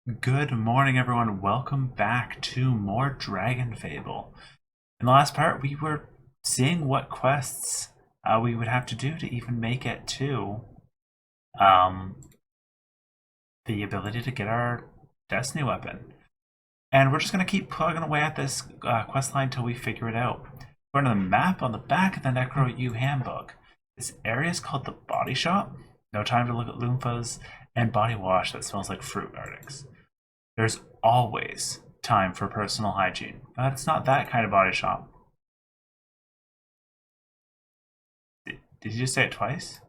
Good morning, everyone. Welcome back to more Dragonfable. In the last part, we were seeing what quests we would have to do to even make it to um, the ability to get our Destiny weapon. And we're just going to keep plugging away at this quest line until we figure it out. Going to the map on the back of the Necro U handbook. This area is called the Body Shop. No time to look at loompas and body wash that smells like fruit, Artix. There's always time for personal hygiene, but it's not that kind of body shop. Did you just say it twice?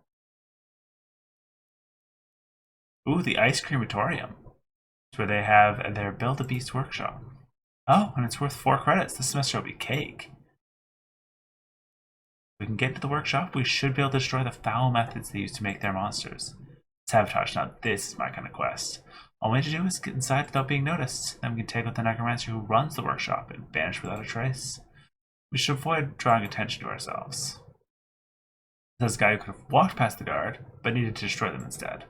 Ooh, the Ice Crematorium. It's where they have their Build a Beast workshop. Oh, and it's worth 4 credits. This semester will be cake. If we can get to the workshop, we should be able to destroy the foul methods they use to make their monsters. Sabotage, now this is my kind of quest. All we need to do is get inside without being noticed. Then we can take out the necromancer who runs the workshop and vanish without a trace. We should avoid drawing attention to ourselves. There's a guy who could have walked past the guard, but needed to destroy them instead.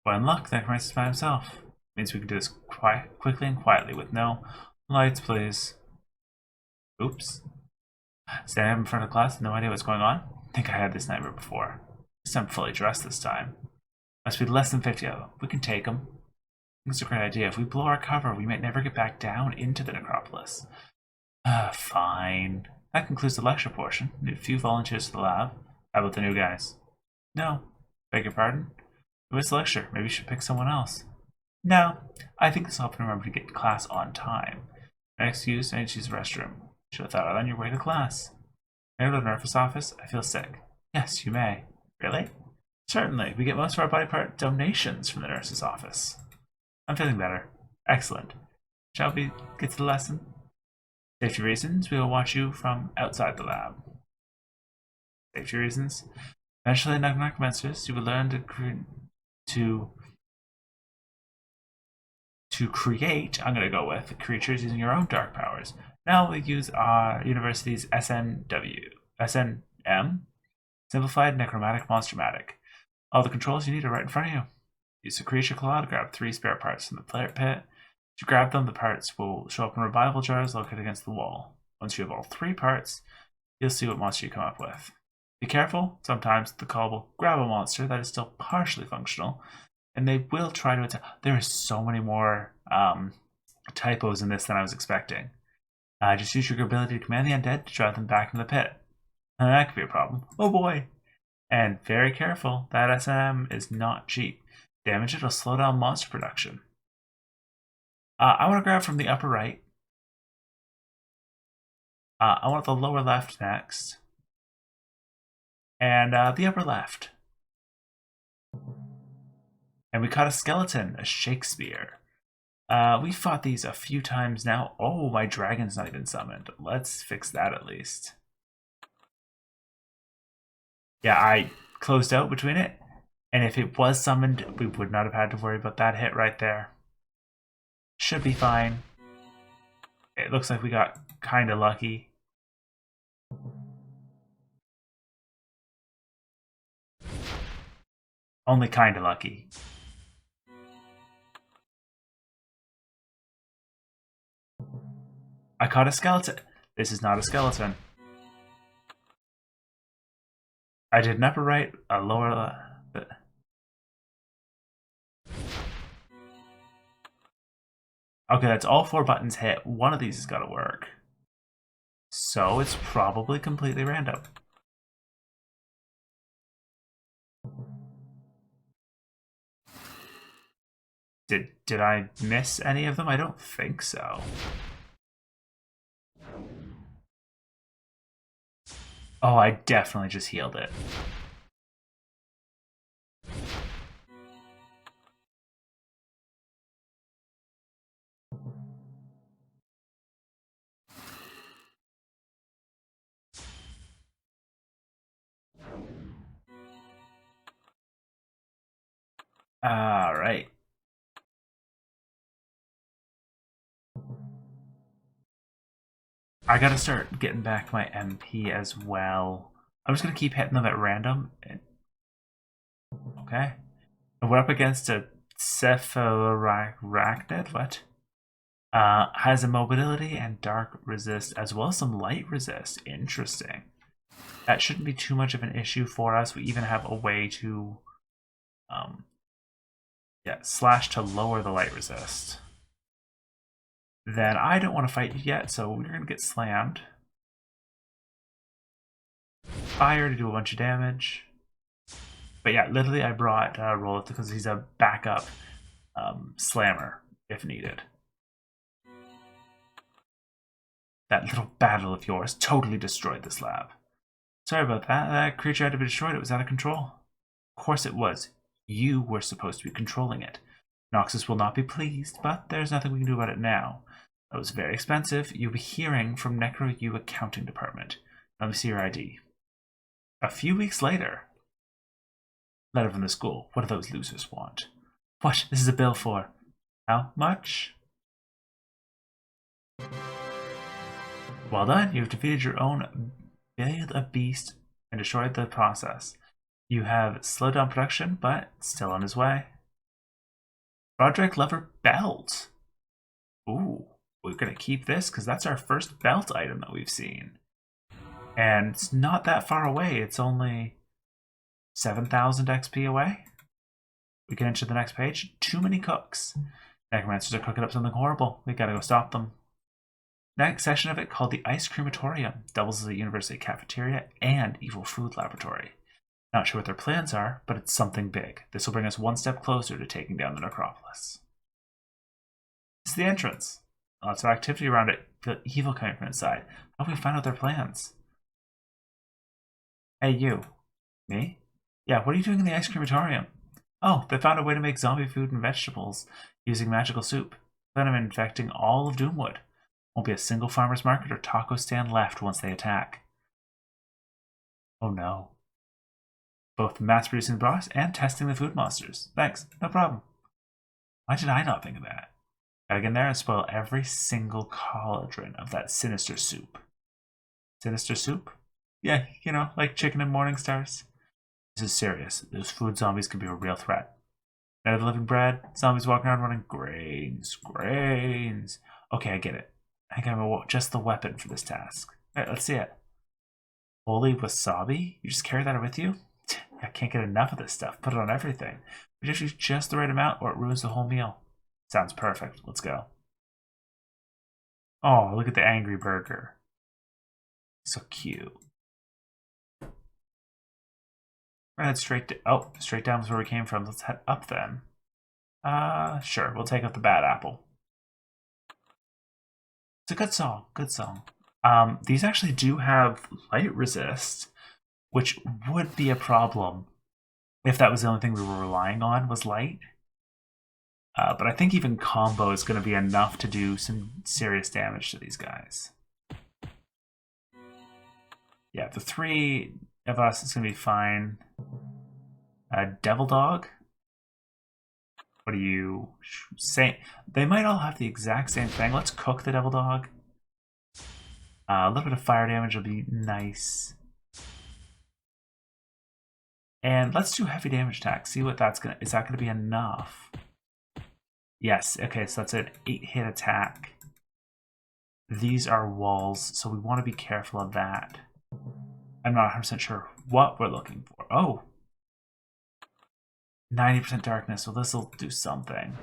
Boy in luck, the necromancer's by himself. Means we can do this quickly and quietly with no lights, please. Oops. Standing up in front of class, no idea what's going on. I think I had this nightmare before. At least I'm fully dressed this time. Must be less than 50 of them. We can take them. I think it's a great idea. If we blow our cover, we might never get back down into the necropolis. Fine. That concludes the lecture portion. Need a few volunteers for the lab. How about the new guys? No. Beg your pardon? It was the lecture. Maybe you should pick someone else. No. I think this will help you remember to get to class on time. My excuse, I need to use the restroom. Should have thought of that on your way to class. May I go to the nurse's office? I feel sick. Yes, you may. Really? Certainly. We get most of our body part donations from the nurse's office. I'm feeling better. Excellent. Shall we get to the lesson? Safety reasons, we will watch you from outside the lab. Safety reasons. Eventually, necromancers, you will learn to create, I'm going to go with, creatures using your own dark powers. Now we use our university's SNM, Simplified Necromantic Monstermatic. All the controls you need are right in front of you. Use the creature claw to grab 3 spare parts from the player pit. If you grab them, the parts will show up in revival jars located against the wall. Once you have all 3 parts, you'll see what monster you come up with. Be careful, sometimes the call will grab a monster that is still partially functional, and they will try to attack. There are so many more typos in this than I was expecting. Just use your ability to command the undead to drive them back into the pit. That could be a problem. Oh boy! And very careful, that SM is not cheap. Damage it will slow down monster production. I want to grab from the upper right. I want the lower left next. And the upper left. And we caught a skeleton, a Shakespeare. We fought these a few times now. Oh, my dragon's not even summoned. Let's fix that at least. Yeah, I closed out between it. And if it was summoned, we would not have had to worry about that hit right there. Should be fine. It looks like we got kind of lucky. Only kind of lucky. I caught a skeleton. This is not a skeleton. I did an upper right, a lower left. Okay, that's all 4 buttons hit. One of these has got to work. So it's probably completely random. Did I miss any of them? I don't think so. Oh, I definitely just healed it. Alright. I gotta start getting back my MP as well. I'm just gonna keep hitting them at random. Okay. And we're up against a cephalorachnid, what? Has a mobility and dark resist as well as some light resist. Interesting. That shouldn't be too much of an issue for us. We even have a way to slash to lower the light resist. Then I don't want to fight you yet, so we're going to get slammed. Fire to do a bunch of damage. But yeah, literally I brought Rolith because he's a backup slammer if needed. That little battle of yours totally destroyed this lab. Sorry about that. That creature had to be destroyed. It was out of control. Of course it was. You were supposed to be controlling it. Noxus will not be pleased, but there's nothing we can do about it now. That was very expensive. You'll be hearing from Necro U Accounting Department. Let me see your ID. A few weeks later. Letter from the school. What do those losers want? What? This is a bill for. How much? Well done. You've defeated your own Build a Beast and destroyed the process. You have slowed down production, but still on his way. Roderick Lever Belt. Ooh, we're going to keep this because that's our first belt item that we've seen. And it's not that far away. It's only 7,000 XP away. We can enter the next page. Too many cooks. Necromancers are cooking up something horrible. We gotta go stop them. Next section of it, called the Ice Crematorium, doubles as a university cafeteria and evil food laboratory. Not sure what their plans are, but it's something big. This will bring us one step closer to taking down the necropolis. It's the entrance. Lots of activity around it. The evil coming from inside. How do we find out their plans? Hey, you. Me? Yeah, what are you doing in the ice crematorium? Oh, they found a way to make zombie food and vegetables using magical soup. Plan on infecting all of Doomwood. Won't be a single farmer's market or taco stand left once they attack. Oh no. Both mass-producing the broths and testing the food monsters. Thanks, no problem. Why did I not think of that? Gotta get in there and spoil every single cauldron of that sinister soup. Sinister soup? Yeah, you know, like chicken and morning stars. This is serious. Those food zombies could be a real threat. Night of the Living Bread, zombies walking around running grains. Okay, I get it. I think I'm just the weapon for this task. Alright, let's see it. Holy wasabi? You just carry that with you? I can't get enough of this stuff. Put it on everything. We just use just the right amount or it ruins the whole meal. Sounds perfect. Let's go. Oh, look at the angry burger. So cute. We're gonna head straight down is where we came from. Let's head up then. Sure, we'll take out the bad apple. It's a good song, these actually do have light resist, which would be a problem if that was the only thing we were relying on was light. But I think even combo is going to be enough to do some serious damage to these guys. Yeah, the three of us is going to be fine. Devil Dog. What do you say? They might all have the exact same thing. Let's cook the Devil Dog. A little bit of fire damage will be nice. And let's do heavy damage attack. See what that's gonna. Is that gonna be enough? Yes. Okay, so that's an 8-hit attack. These are walls, so we want to be careful of that. I'm not 100% sure what we're looking for. Oh. 90% darkness, so this will do something.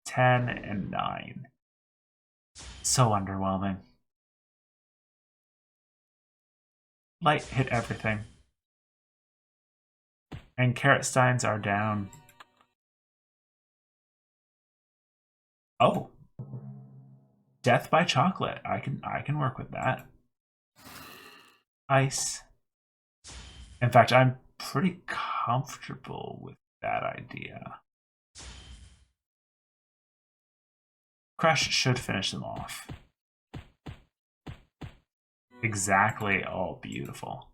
10 and 9. So underwhelming. Light hit everything. And carrot steins are down. Oh. Death by chocolate. I can work with that. Ice. In fact, I'm pretty comfortable with that idea. Crush should finish them off. Exactly. Oh, beautiful.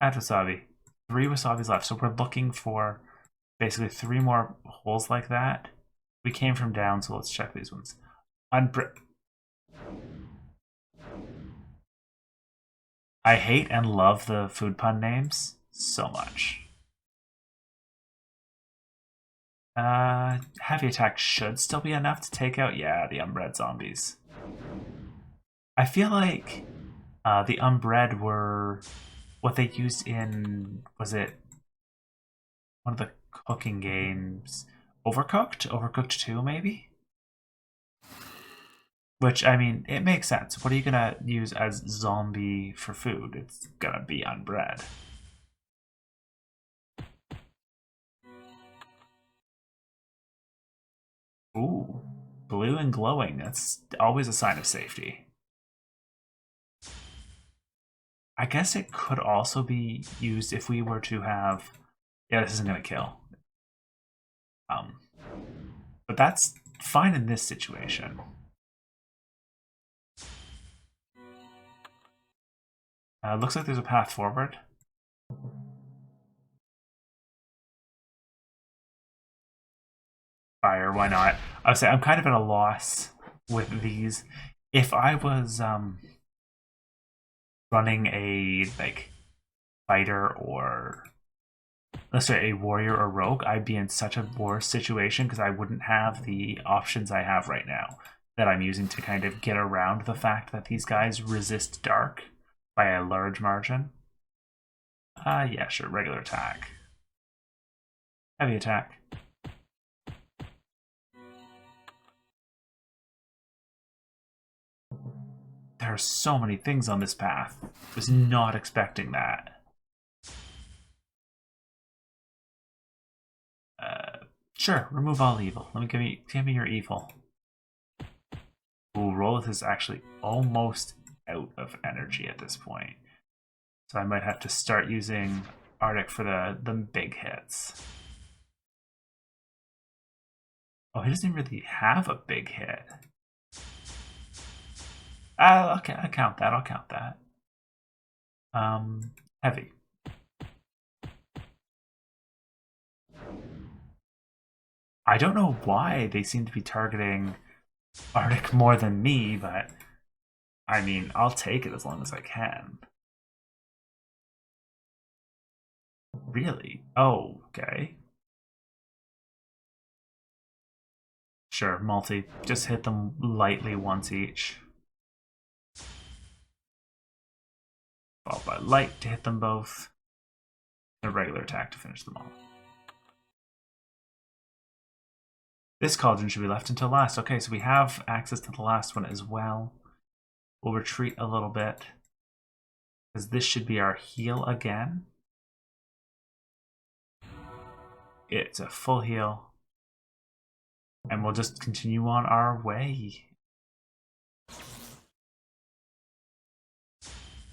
Add wasabi. 3 wasabis left. So we're looking for basically 3 more holes like that. We came from down, so let's check these ones. I hate and love the food pun names so much. Heavy attack should still be enough to take out, yeah, the unbred zombies. I feel like the unbred were what they used in, was it one of the cooking games? Overcooked? Overcooked 2, maybe? Which, I mean, it makes sense. What are you gonna use as zombie for food? It's gonna be unbred. Ooh, blue and glowing. That's always a sign of safety. I guess it could also be used if we were to have... Yeah, this isn't gonna kill. But that's fine in this situation. Looks like there's a path forward. Fire, why not? I would say I'm kind of at a loss with these. If I was running a like fighter or let's say a warrior or rogue, I'd be in such a worse situation because I wouldn't have the options I have right now that I'm using to kind of get around the fact that these guys resist dark by a large margin. Yeah, sure, regular attack. Heavy attack. There are so many things on this path. Was not expecting that. Sure, remove all evil. Let me give me your evil. Ooh, Rolith is actually almost out of energy at this point. So I might have to start using Arctic for the big hits. Oh, he doesn't really have a big hit. I'll count that. I'll count that. Heavy. I don't know why they seem to be targeting Arctic more than me, but I mean, I'll take it as long as I can. Really? Oh, okay. Sure, multi. Just hit them lightly once each. Followed by light to hit them both. A regular attack to finish them all. This cauldron should be left until last. Okay, so we have access to the last one as well. We'll retreat a little bit. Because this should be our heal again. It's a full heal. And we'll just continue on our way.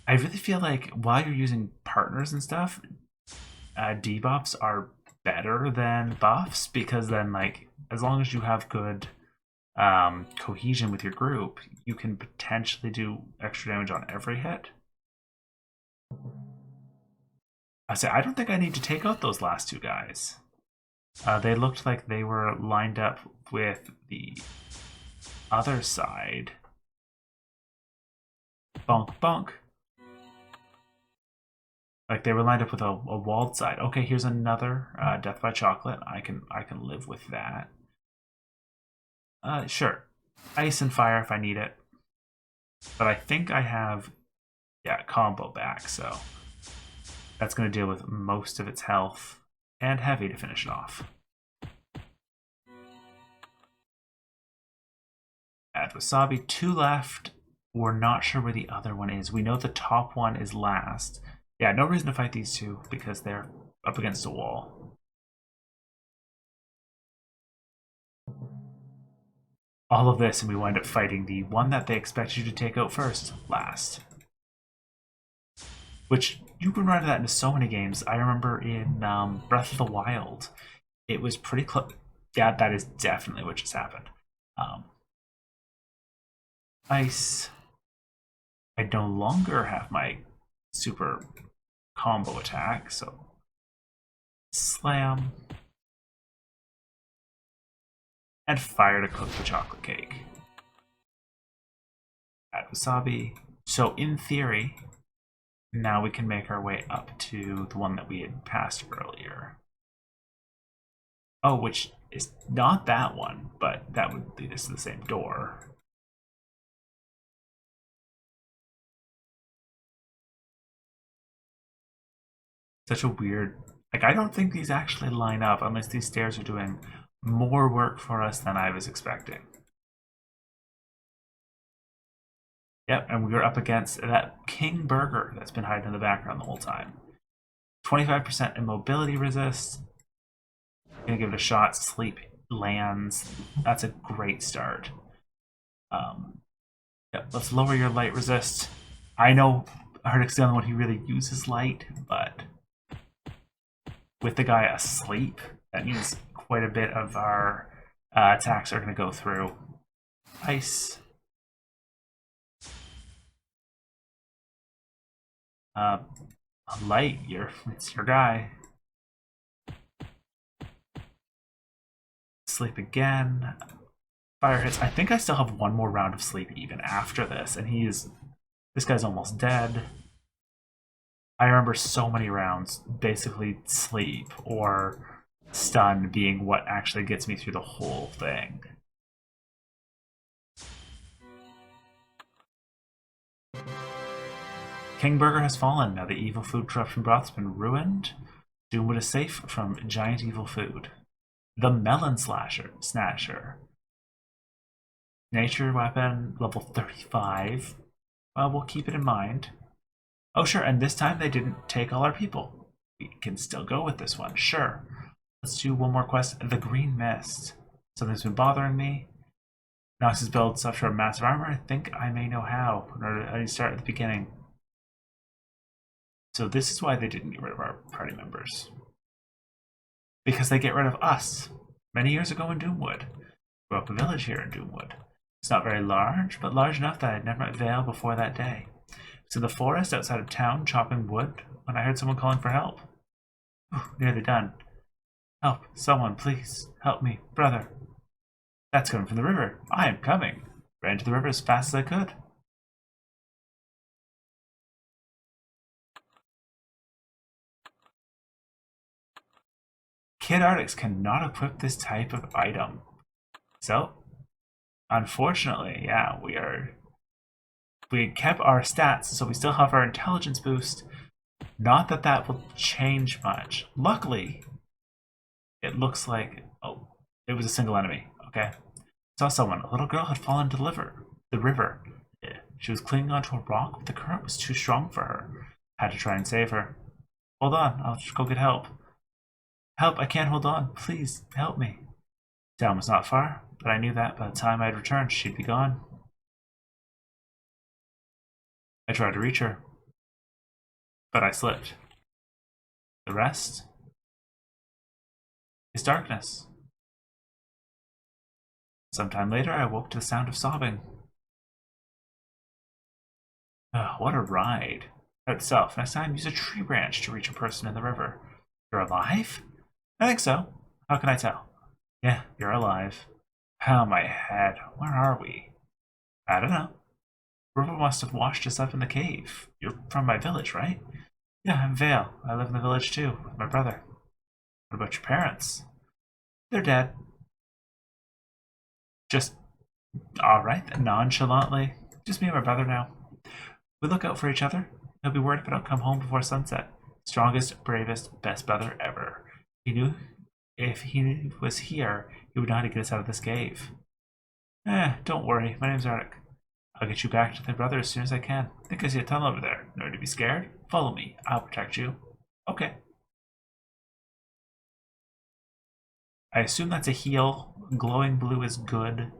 I really feel like while you're using partners and stuff, debuffs are better than buffs because then, like, as long as you have good cohesion with your group, you can potentially do extra damage on every hit. I don't think I need to take out those last two guys. They looked like they were lined up with the other side. Bonk, bonk. Like they were lined up with a walled side. Okay, here's another death by chocolate. I can live with that. Sure, ice and fire if I need it. But I think I have, yeah, combo back. So that's going to deal with most of its health and heavy to finish it off. Add wasabi. 2 left. We're not sure where the other one is. We know the top one is last. Yeah, no reason to fight these two because they're up against a wall. All of this, and we wind up fighting the one that they expect you to take out first, last. Which, you can run that into so many games. I remember in Breath of the Wild, it was pretty close. Yeah, that is definitely what just happened. Ice. I no longer have my super combo attack, so slam. And fire to cook the chocolate cake. Add wasabi. So in theory, now we can make our way up to the one that we had passed earlier. Oh, which is not that one, but that would lead us to the same door. Such a weird... Like, I don't think these actually line up unless these stairs are doing more work for us than I was expecting. Yep, and we were up against that King Burger that's been hiding in the background the whole time. 25% immobility resist. Gonna give it a shot. Sleep lands. That's a great start. Yep, let's lower your light resist. I know Artix is the only one who really uses light, but with the guy asleep, that means quite a bit of our attacks are going to go through. Ice. Light, it's your guy. Sleep again. Fire hits. I think I still have one more round of sleep even after this, and this guy's almost dead. I remember so many rounds basically sleep or stun being what actually gets me through the whole thing. King Burger has fallen. Now the evil food corruption broth has been ruined. Doomwood is safe from giant evil food. The Melon Snatcher. Nature weapon, level 35. Well, we'll keep it in mind. Oh, sure, and this time they didn't take all our people. We can still go with this one, sure. Let's do one more quest. The Green Mist. Something's been bothering me. Noxus builds stuff for massive armor. I think I may know how. In order to start at the beginning. So this is why they didn't get rid of our party members. Because they get rid of us. Many years ago in Doomwood. Grew up a village here in Doomwood. It's not very large, but large enough that I'd never met Vale before that day. I was in the forest outside of town chopping wood when I heard someone calling for help. Nearly done. Help, someone, please. Help me, brother. That's coming from the river. I am coming. Ran to the river as fast as I could. Kid Artix cannot equip this type of item. So, unfortunately, yeah, we kept our stats, so we still have our intelligence boost. Not that that will change much. Luckily, it looks like, oh, it was a single enemy, okay? Saw someone. A little girl had fallen into the river. She was clinging onto a rock, but the current was too strong for her. Had to try and save her. Hold on, I'll just go get help. Help, I can't hold on. Please, help me. Town was not far, but I knew that by the time I'd returned, she'd be gone. I tried to reach her, but I slipped. The rest is darkness. Sometime later, I woke to the sound of sobbing. What a ride. Note to self, next time use a tree branch to reach a person in the river. You're alive? I think so. How can I tell? Yeah, you're alive. Oh, my head. Where are we? I don't know. The river must have washed us up in the cave. You're from my village, right? Yeah, I'm Vale. I live in the village too, with my brother. What about your parents? They're dead. Just alright, nonchalantly. Just me and my brother now. We look out for each other. He'll be worried if I don't come home before sunset. Strongest, bravest, best brother ever. He knew if he was here, he would know how to get us out of this cave. Don't worry. My name's Artix. I'll get you back to the brother as soon as I can. I think I see a tunnel over there. No need to be scared. Follow me. I'll protect you. Okay. I assume that's a heal. Glowing blue is good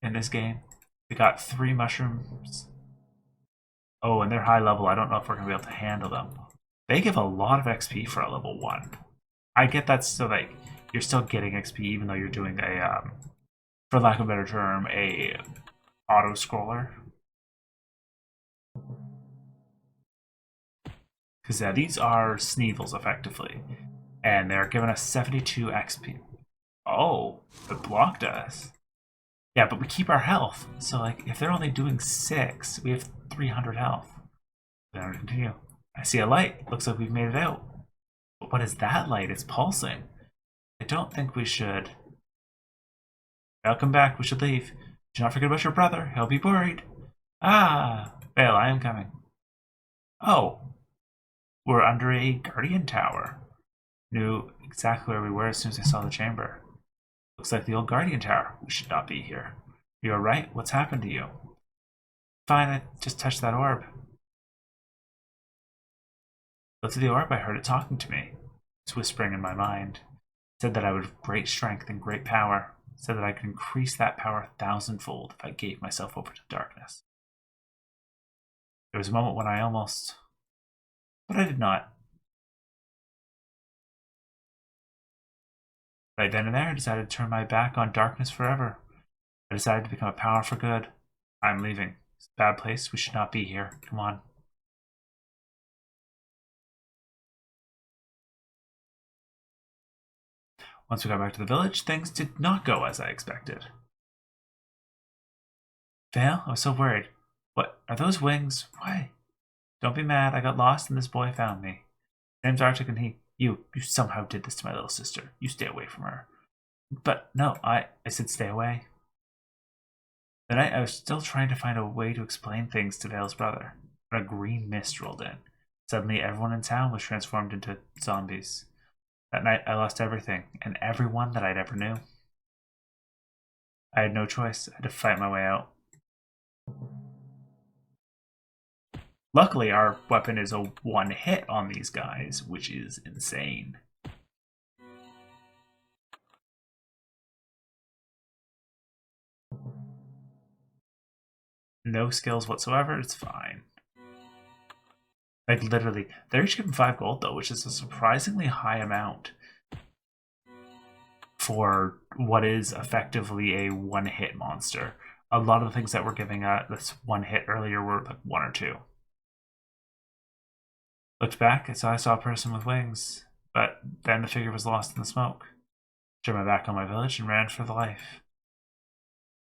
in this game. We got 3 mushrooms. Oh, and they're high level. I don't know if we're going to be able to handle them. They give a lot of XP for a level 1. I get that so like you're still getting XP even though you're doing a, for lack of a better term, a auto-scroller. Because these are Sneevils, effectively. And they're giving us 72 XP. Oh, it blocked us. Yeah, but we keep our health. So, like, if they're only doing 6, we have 300 health. Then we continue. I see a light. Looks like we've made it out. But what is that light? It's pulsing. I don't think we should. I'll come back. We should leave. Do not forget about your brother. He'll be worried. Ah! Vale, I am coming. Oh! We're under a guardian tower. Knew exactly where we were as soon as I saw the chamber. Looks like the old guardian tower. We should not be here. You are right. What's happened to you? Fine, I just touched that orb. Looked at the orb, I heard it talking to me. It's whispering in my mind. It said that I would have great strength and great power. It said that I could increase that power 1,000-fold if I gave myself over to darkness. There was a moment when I almost... But I did not. Right then and there, I decided to turn my back on darkness forever. I decided to become a power for good. I'm leaving. It's a bad place. We should not be here. Come on. Once we got back to the village, things did not go as I expected. Vale, I was so worried. What? Are those wings? Why? Don't be mad. I got lost and this boy found me. Name's Arctic and he... You somehow did this to my little sister. You stay away from her. But no, I said stay away. That night I was still trying to find a way to explain things to Vale's brother when a green mist rolled in. Suddenly everyone in town was transformed into zombies. That night I lost everything and everyone that I'd ever knew. I had no choice. I had to fight my way out. Luckily, our weapon is a one hit on these guys, which is insane. No skills whatsoever, it's fine. Like, literally. They're each given 5 gold, though, which is a surprisingly high amount for what is effectively a one-hit monster. A lot of the things that we're giving this one hit earlier were like 1 or 2. Looked back, I saw a person with wings, but then the figure was lost in the smoke. Turned my back on my village and ran for the life.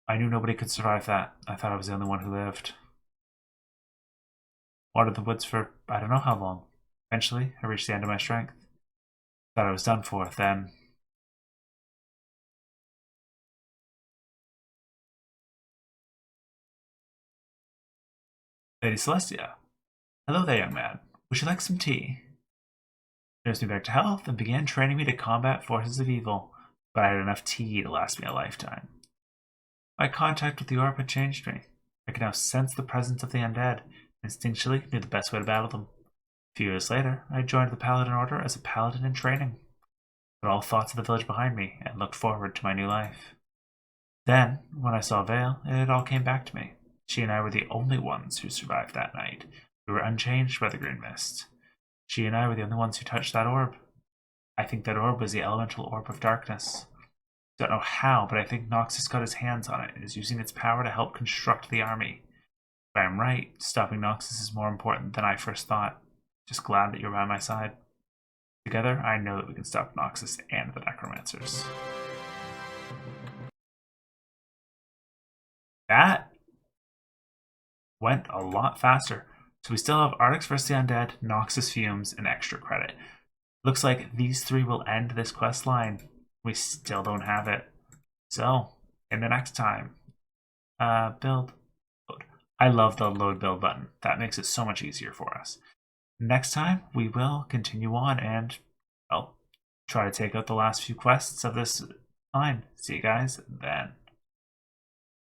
I knew nobody could survive that. I thought I was the only one who lived. Wandered the woods for I don't know how long. Eventually, I reached the end of my strength. Thought I was done for, then... Lady Celestia. Hello there, young man. Would you like some tea? Nursed me back to health and began training me to combat forces of evil, but I had enough tea to last me a lifetime. My contact with the orb had changed me. I could now sense the presence of the undead, and instinctually knew the best way to battle them. A few years later, I joined the Paladin Order as a paladin in training. Put all thoughts of the village behind me, and looked forward to my new life. Then, when I saw Vale, it all came back to me. She and I were the only ones who survived that night. We were unchanged by the green mist. She and I were the only ones who touched that orb. I think that orb was the elemental orb of darkness. Don't know how, but I think Noxus got his hands on it and is using its power to help construct the army. If I'm right, stopping Noxus is more important than I first thought. Just glad that you're by my side. Together, I know that we can stop Noxus and the Necromancers. That went a lot faster. So we still have Artix vs. the Undead, Noxus Fumes, and extra credit. Looks like these 3 will end this quest line. We still don't have it. So, in the next time, build, load. I love the load build button. That makes it so much easier for us. Next time, we will continue on and, well, try to take out the last few quests of this line. See you guys then.